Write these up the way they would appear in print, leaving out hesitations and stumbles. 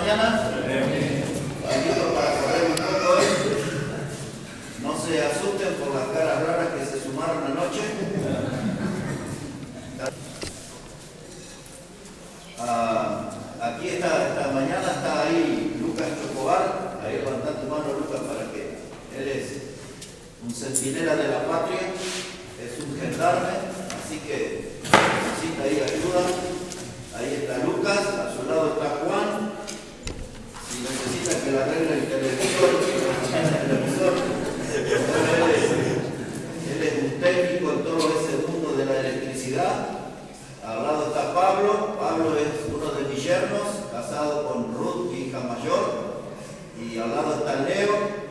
mañana? ¿Listo para correr un poco hoy? No se asusten por las caras raras que se sumaron anoche. Aquí esta mañana está ahí Lucas Chocobar. Ahí levanta tu mano, Lucas, para que él es un centinela de la patria, es un gendarme, así que necesita ahí ayuda. Ahí está Lucas, a su lado está Juan. Si necesita que le arregle el televisor, él es un técnico en todo ese mundo de la electricidad. Al lado está Pablo. Pablo es uno de mis yernos, casado con Ruth, mi hija mayor. Y al lado está Leo.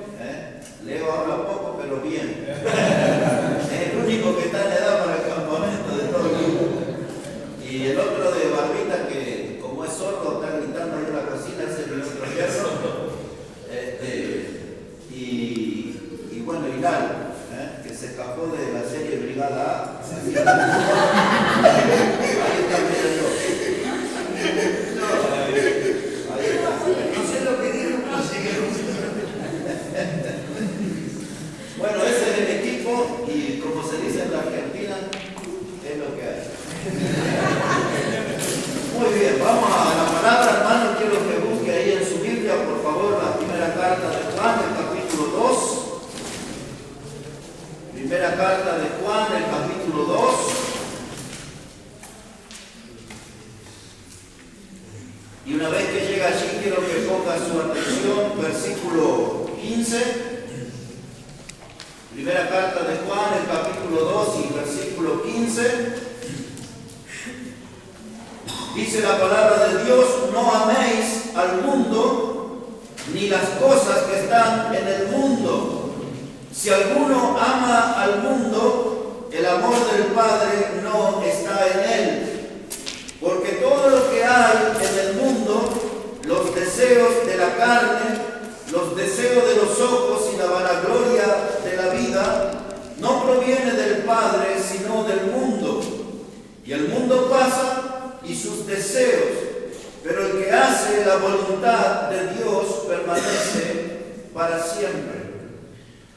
Leo habla poco, pero bien. Es el único que está en edad para el campamento de todo el mundo. Y el otro de barbita, que como es sordo, está gritando ahí en la cocina, ese es mi otro yerno. Y bueno, Hilal, que se escapó de la serie Brigada A. Ahí está, mírenlo. Ahí está. No sé lo que dijo, pero sigue. Bueno, ese es el equipo y como se dice en la Argentina, es lo que hay. Muy bien, vamos a la palabra, hermano. Quiero que busque ahí en su Biblia, por favor, la primera carta de Juan, el capítulo 2. Primera carta de Juan, el capítulo 2. Y una vez que llega allí, quiero que ponga su atención, versículo 15. Primera carta de Juan, el capítulo 2 y versículo 15. Dice la palabra de Dios: no améis al mundo, ni las cosas que están en el mundo. Si alguno ama al mundo, el amor del Padre no está en él. Porque todo lo que hay en el mundo, los deseos de la carne, los deseos de los ojos y la vanagloria de la vida, no proviene del Padre, sino del mundo. Y el mundo pasa y sus deseos, pero el que hace la voluntad de Dios permanece para siempre.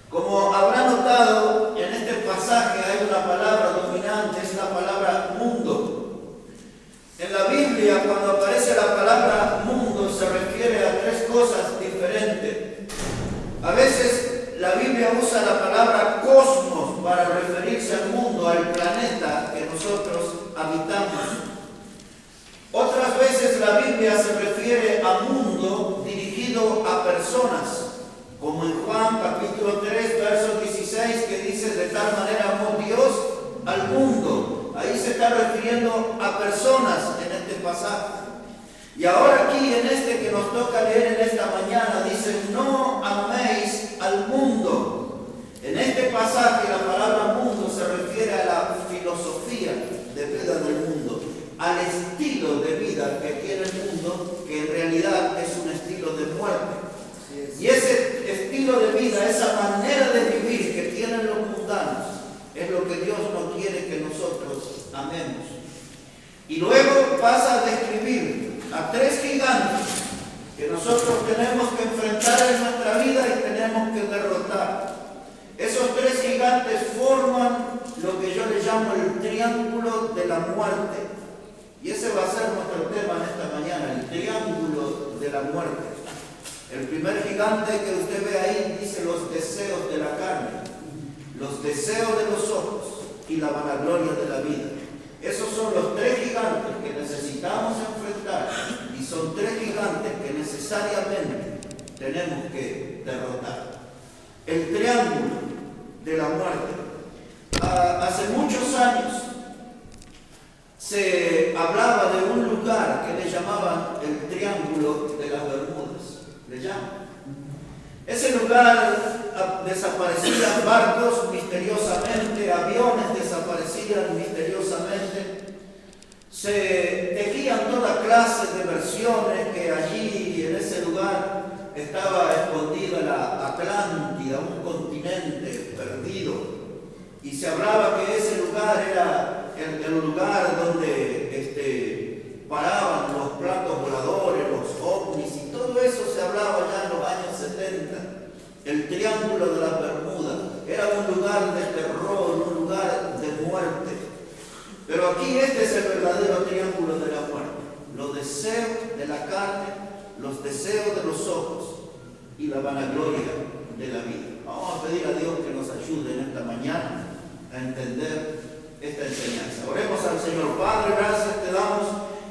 Como habrá notado, en este pasaje hay una palabra dominante, es la palabra mundo. En la Biblia, cuando aparece la palabra mundo, se refiere a tres cosas diferentes. A veces la Biblia usa la palabra cosmos para referirse al mundo, al planeta que nosotros habitamos. Otras veces la Biblia se refiere a mundo dirigido a personas, como en Juan capítulo 3, verso 16, que dice: de tal manera amó Dios al mundo. Ahí se está refiriendo a personas en este pasaje. Y ahora aquí en este que nos toca leer en esta mañana, dice: no améis al mundo. En este pasaje la palabra mundo se refiere a la filosofía de vida del mundo, al estilo de vida que tiene el mundo, que en realidad es un estilo de muerte. Y ese estilo de vida, esa manera de vivir que tienen los mundanos, es lo que Dios no quiere que nosotros amemos. Y luego pasa a describir a tres gigantes que nosotros tenemos que enfrentar en nuestra vida y tenemos que derrotar. Esos tres gigantes forman lo que yo le llamo el triángulo de la muerte. Y ese va a ser nuestro tema en esta mañana, el triángulo de la muerte. El primer gigante que usted ve ahí dice los deseos de la carne, los deseos de los ojos y la vanagloria de la vida. Esos son los tres gigantes que necesitamos enfrentar y son tres gigantes que necesariamente tenemos que derrotar. El triángulo de la muerte. Hace muchos años se hablaba de un lugar que le llamaban el Triángulo de las Bermudas. ¿Le llaman? Ese lugar desaparecían barcos misteriosamente, aviones desaparecían misteriosamente. Se tejían toda clase de versiones que allí, en ese lugar, estaba escondida la Atlántida, un continente perdido. Y se hablaba que ese lugar era el lugar donde paraban los platos voladores, los ovnis y Triángulo de las Bermudas. Era un lugar de terror, un lugar de muerte. Pero aquí este es el verdadero triángulo de la muerte. Los deseos de la carne, los deseos de los ojos y la vanagloria de la vida. Vamos a pedir a Dios que nos ayude en esta mañana a entender esta enseñanza. Oremos al Señor. Padre, gracias te damos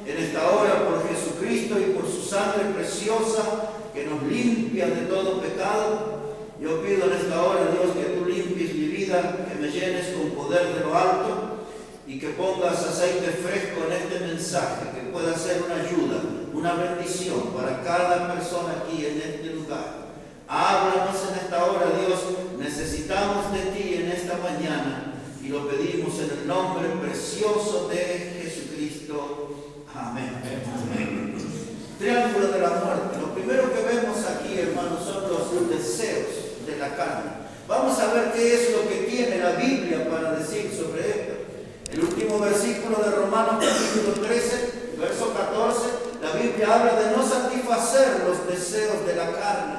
en esta hora por Jesucristo y por su sangre preciosa que nos limpia de todo pecado. Yo pido en esta hora, Dios, que tú limpies mi vida, que me llenes con poder de lo alto y que pongas aceite fresco en este mensaje, que pueda ser una ayuda, una bendición para cada persona aquí en este lugar. Háblanos en esta hora, Dios, necesitamos de ti en esta mañana y lo pedimos en el nombre precioso de Jesucristo. Amén. Amén. Triángulo de la muerte. Lo primero que vemos aquí, hermanos, son los deseos de la carne. Vamos a ver qué es lo que tiene la Biblia para decir sobre esto. El último versículo de Romanos capítulo 13, verso 14, la Biblia habla de no satisfacer los deseos de la carne.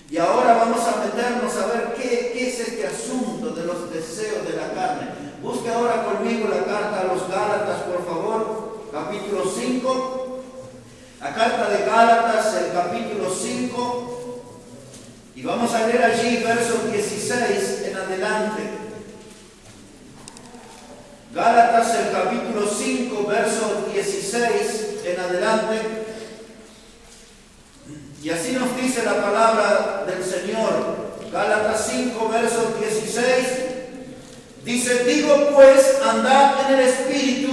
Y ahora vamos a meternos a ver qué es este asunto de los deseos de la carne. Busque ahora conmigo la carta a los Gálatas, por favor, capítulo 5. La carta de Gálatas, el capítulo 5, y vamos a leer allí versos 16 en adelante. Gálatas, el capítulo 5, verso 16 en adelante. Y así nos dice la palabra del Señor. Gálatas 5, verso 16. Dice: digo pues, andad en el Espíritu,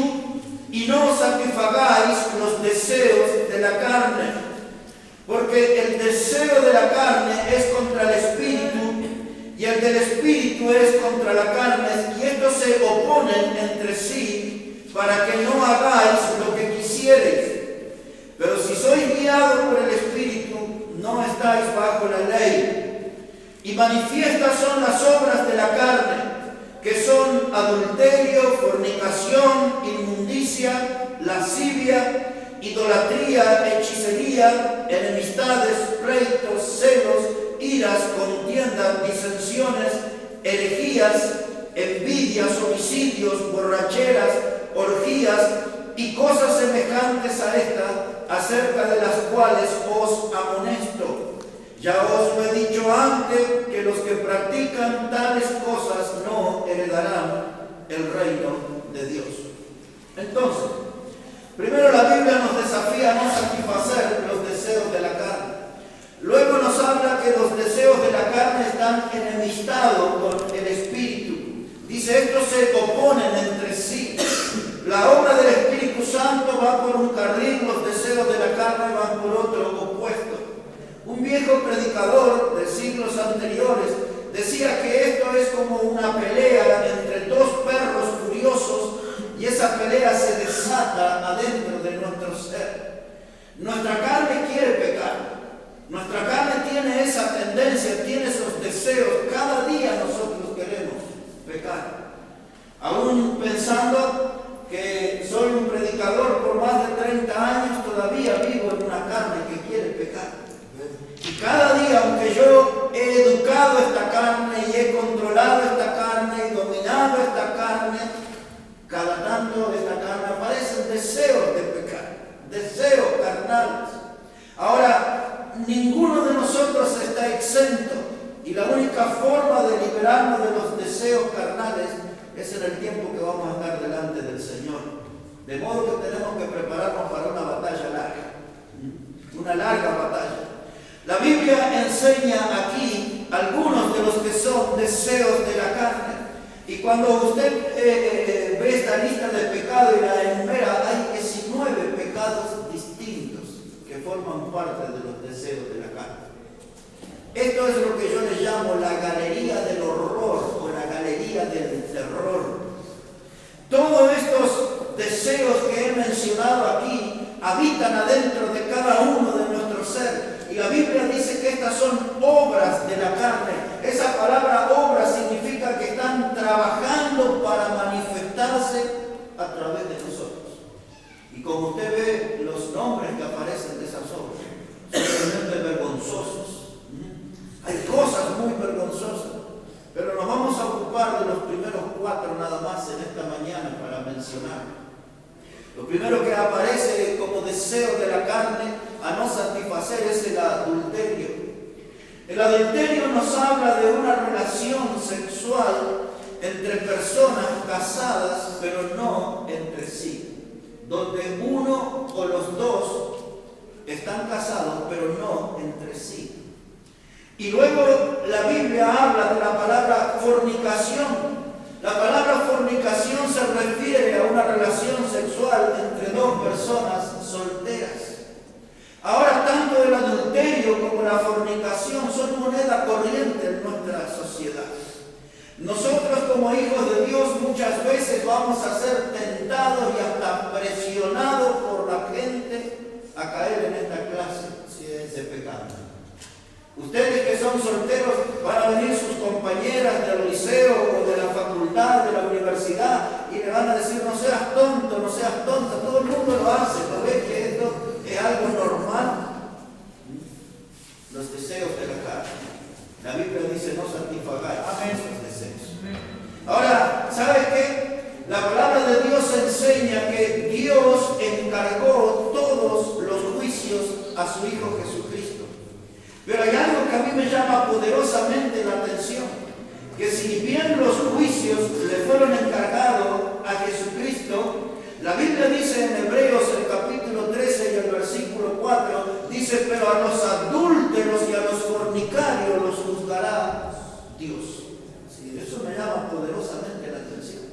y no satisfagáis los deseos de la carne, porque el deseo de la carne es contra el Espíritu, y el del Espíritu es contra la carne, y estos se oponen entre sí, para que no hagáis lo que quisiereis. Pero si sois guiados por el Espíritu, no estáis bajo la ley. Y manifiestas son las obras de la carne, que son adulterio, fornicación, inmundicia, lascivia, idolatría, hechicería, enemistades, pleitos, celos, iras, contiendas, disensiones, herejías, envidias, homicidios, borracheras, orgías y cosas semejantes a estas, acerca de las cuales os amonesto. Ya os lo he dicho antes, que los que practican tales cosas no heredarán el reino de Dios. Entonces, primero la Biblia nos desafía a no satisfacer los deseos de la carne. Luego nos habla que los deseos de la carne están enemistados con el Espíritu. Dice, estos se oponen entre sí. La obra del Espíritu Santo va por un carril, los deseos de la carne van por otro opuesto. Un viejo predicador de siglos anteriores decía que esto es como una pelea entre dos perros furiosos, y esa pelea se desata adentro de nuestro ser. Nuestra carne quiere pecar. Nuestra carne tiene esa tendencia, tiene esos deseos. Cada día nosotros queremos pecar. Aún pensando que soy un predicador por más de 30 años, todavía vivo en una carne que quiere pecar. Y cada día, aunque yo he educado esta carne y he controlado esta carne y dominado esta carne, cada tanto esta carne aparecen deseos de pecar, deseos carnales. Ahora, ninguno de nosotros está exento, y la única forma de liberarnos de los deseos carnales es en el tiempo que vamos a estar delante del Señor. De modo que tenemos que prepararnos para una batalla larga, una larga batalla. La Biblia enseña aquí algunos de los que son deseos de la carne. Y cuando usted ve esta lista de pecados y la enumera, hay 19 pecados distintos que forman parte de los deseos de la carne. Esto es lo que yo le llamo la galería del horror o la galería del terror. Todos estos deseos que he mencionado aquí habitan adentro de cada uno de nuestro ser. Y la Biblia dice que estas son obras de la carne. Esa palabra obra significa que están trabajando para manifestarse a través de nosotros. Y como usted ve, los nombres que aparecen de esas obras son realmente vergonzosos. Hay cosas primero que aparece como deseo de la carne a no satisfacer es el adulterio. El adulterio nos habla de una relación sexual entre personas casadas, pero no entre sí, donde uno o los dos están casados, pero no entre sí. Y luego la Biblia habla de la palabra fornicación. La palabra fornicación se refiere a una relación sexual entre dos personas solteras. Ahora, tanto el adulterio como la fornicación son moneda corriente en nuestra sociedad. Nosotros como hijos de Dios muchas veces vamos a ser tentados y hasta presionados por la gente a caer en esta clase de pecado. Ustedes que son solteros, van a venir sus compañeras del liceo o de la facultad, de la universidad, y le van a decir: no seas tonto, no seas tonta. Todo el mundo lo hace, ¿no ves que esto es algo normal? Los deseos de la carne. La Biblia dice: no satisfagáis esos deseos. Ahora, ¿sabes qué? La palabra de Dios enseña que Dios encargó todos los juicios a su Hijo Jesucristo. Pero hay algo que a mí me llama poderosamente la atención, que si bien los juicios le fueron encargados a Jesucristo, la Biblia dice en Hebreos el capítulo 13 y el versículo 4, dice: pero a los adúlteros y a los fornicarios los juzgará Dios. Sí, eso me llama poderosamente la atención.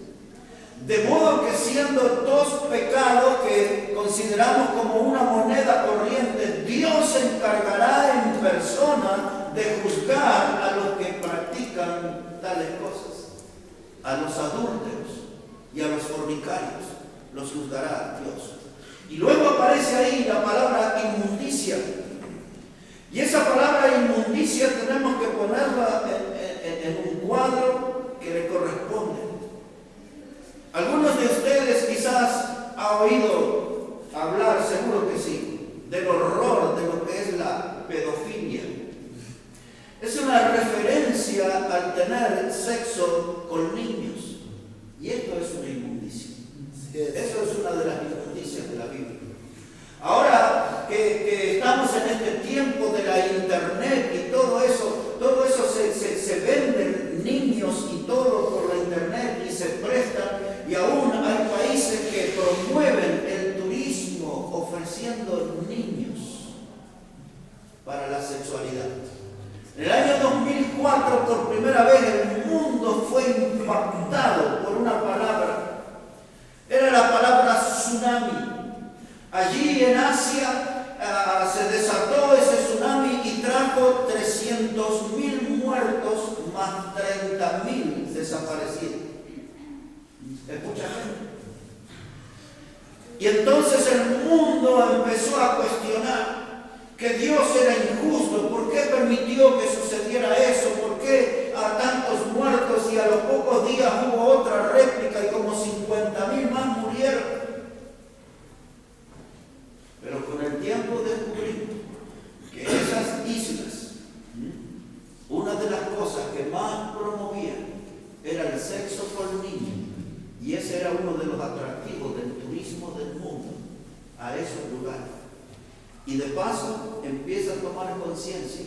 De modo que siendo dos pecados que consideramos como una moneda corriente, Dios se encargará en persona de juzgar a los que practican tales cosas. A los adúlteros y a los fornicarios los juzgará Dios. Y luego aparece ahí la palabra inmundicia. Y esa palabra inmundicia tenemos que ponerla en un cuadro que le corresponde. Algunos de ustedes quizás han oído hablar, seguro que sí, del horror de lo que es la pedofilia. Es una referencia al tener sexo con niños. Y esto es una inmundicia. Eso es una de las inmundicias de la Biblia. Ahora que estamos en este tiempo de la internet y todo eso se venden niños y todo por la internet y se prestan, y aún hay países que promueven el turismo ofreciendo niños para la sexualidad. En el año 2004, por primera vez, el mundo fue impactado por una palabra. Era la palabra tsunami. Allí en Asia se desató ese tsunami y trajo 300.000 muertos más 30.000 desaparecidos. Es mucha gente. Y entonces el mundo empezó a cuestionar que Dios era injusto. ¿Por qué permitió que sucediera eso? ¿Por qué a tantos muertos y a los pocos días hubo otra réplica y como 50.000 más murieron? Pero con el tiempo descubrimos que esas islas, una de las cosas que más promovían era el sexo con niños. Y ese era uno de los atractivos del turismo del mundo a esos lugares. Y de paso empieza a tomar conciencia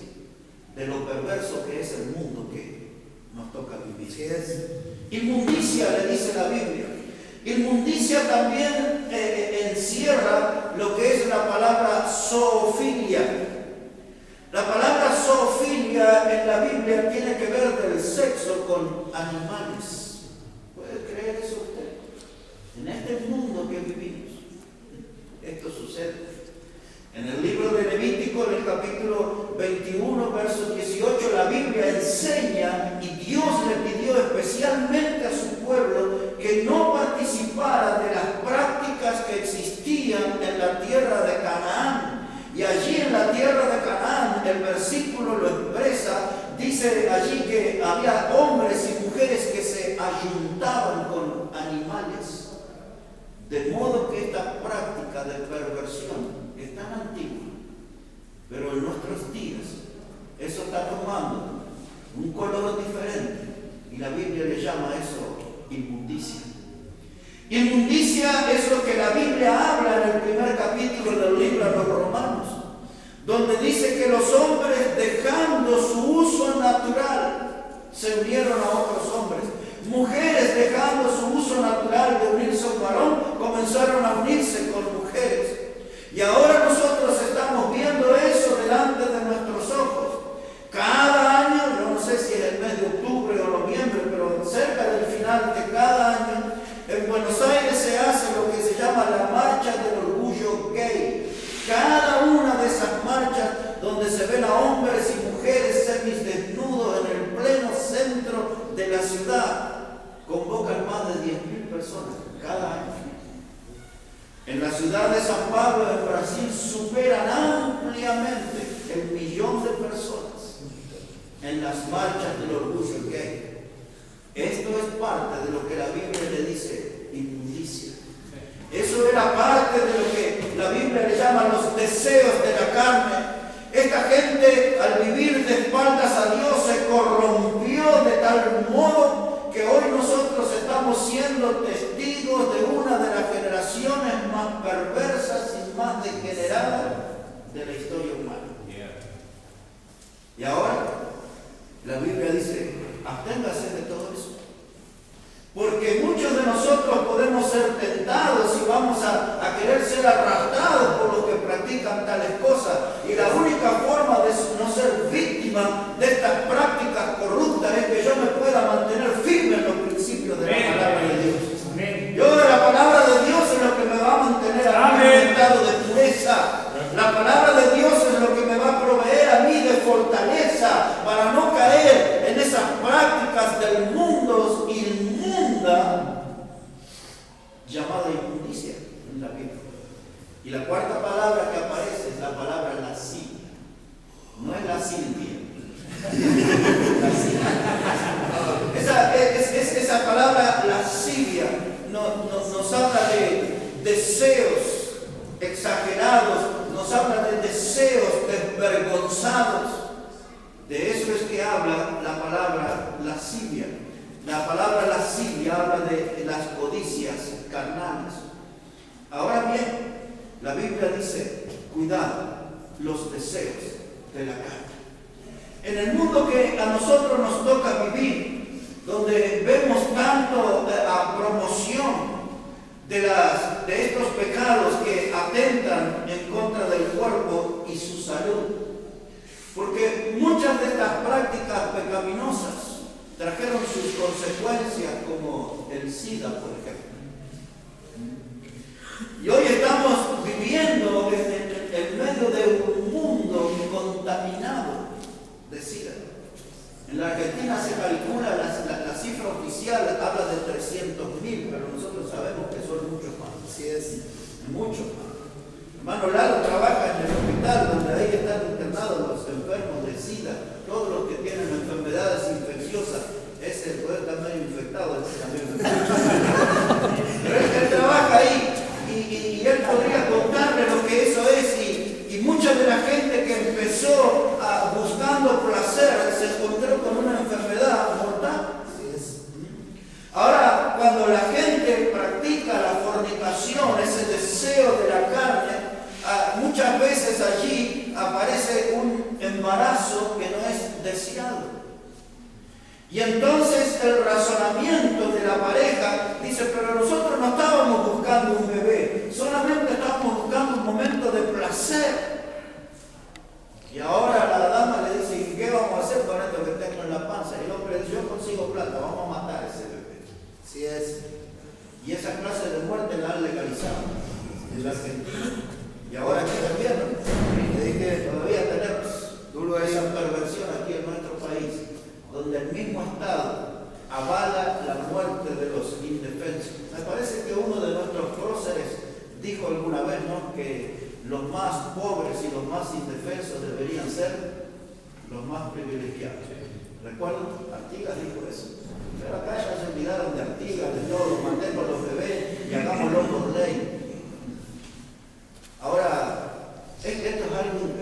de lo perverso que es el mundo que nos toca vivir. ¿Qué es? Inmundicia, le dice la Biblia. Inmundicia también encierra lo que es la palabra zoofilia. La palabra zoofilia en la Biblia tiene que ver del sexo con animales. ¿Puede creer eso usted? En este mundo que vivimos, esto sucede. En el libro de Levítico, en el capítulo 21, verso 18, la Biblia enseña, y Dios le pidió especialmente a su pueblo que no participara de las prácticas que existían en la tierra de Canaán. Y allí en la tierra de Canaán, el versículo lo expresa, dice allí que había hombres y mujeres que se ayuntaban con animales. De modo que esta práctica de perversión es tan antigua, pero en nuestros días eso está tomando un color diferente y la Biblia le llama eso inmundicia. Inmundicia inmundicia es lo que la Biblia habla en el primer capítulo del libro de los Romanos, donde dice que los hombres, dejando su uso natural, se unieron a otros hombres. Mujeres, dejando su uso natural de unirse a un varón, comenzaron a unirse con mujeres. Y ahora nosotros estamos viendo eso delante de nuestros ojos. Cada año, yo no sé si es el mes de octubre o noviembre, pero cerca del final de cada año, en Buenos Aires se hace lo que se llama la Marcha del Orgullo Gay. Cada una de esas marchas donde se ven a hombres y mujeres semidesnudos en el pleno centro de la ciudad, convocan más de 10.000 personas cada año. En la ciudad de San Pablo, en Brasil, superan ampliamente el 1.000.000 de personas en las marchas del orgullo gay. Esto es parte de lo que la Biblia le dice inmundicia. Eso era parte de lo que la Biblia le llama los deseos de la carne. Esta gente, al vivir de espaldas a Dios, se corrompió de tal modo que hoy nosotros estamos siendo testigos de una de las generaciones más perversas y más degeneradas de la historia humana. Y ahora la Biblia dice, absténgase de todo eso. Porque muchos de nosotros podemos ser tentados y vamos a querer ser arrastrados por los que practican tales cosas. Y la única forma de no ser víctima de estas prácticas corruptas es que yo me pueda mantener firme en los principios de la palabra de Dios. Yo de la palabra de Dios es lo que me va a mantener a mí en un estado de pureza. La palabra de Dios es lo que me va a proveer a mí de fortaleza para no caer en esas prácticas del mundo inmunda llamada inmundicia en la Biblia. Y la cuarta palabra que aparece es la palabra lascivia. No es la Silvia. Esa palabra lascivia nos habla de deseos exagerados, nos habla de deseos desvergonzados. De eso es que habla la palabra lascivia. La palabra lascivia habla de las codicias carnales. Ahora bien, la Biblia dice, cuidado, los deseos de la carne. En el mundo que a nosotros nos toca vivir, donde vemos tanto a promoción de estos pecados que atentan en contra del cuerpo y su salud. Porque muchas de estas prácticas pecaminosas trajeron sus consecuencias, como el SIDA, por ejemplo. Y hoy estamos viviendo en medio de un mundo contaminado de SIDA. En la Argentina se calcula, la cifra oficial habla de 300.000, pero nosotros sabemos que son muchos más. Así es, muchos más. Hermano Lalo trabaja en el hospital donde ahí están internados los enfermos de SIDA, todos los que tienen enfermedades infecciosas. Ese puede estar medio infectado, ese también pero él trabaja ahí y él podría contarle lo que eso es. Y mucha de la gente que empezó buscando placer se encontró con una enfermedad mortal. Ahora, cuando la gente practica la fornicación, ese deseo de la carne, muchas veces allí aparece un embarazo que no es deseado. Y entonces el razonamiento de la pareja dice, pero nosotros no estábamos buscando un bebé, solamente estábamos buscando un momento de placer. Y ahora la dama le dice, ¿y qué vamos a hacer con esto que tengo en la panza? Y el hombre dice, yo consigo plata, vamos a matar a ese bebé. Así es. Y esa clase de muerte la han legalizado en la Argentina. Y ahora aquí también, ¿no? Le dije, todavía tenemos esa perversión aquí en nuestro país, donde el mismo Estado avala la muerte de los indefensos. Me parece que uno de nuestros próceres dijo alguna vez, ¿no?, que los más pobres y los más indefensos deberían ser los más privilegiados. ¿Recuerdan? Artigas dijo eso. Pero acá ya se olvidaron de Artigas, de todo, matemos a los bebés y hagámoslo por ley. Ahora, esto es algo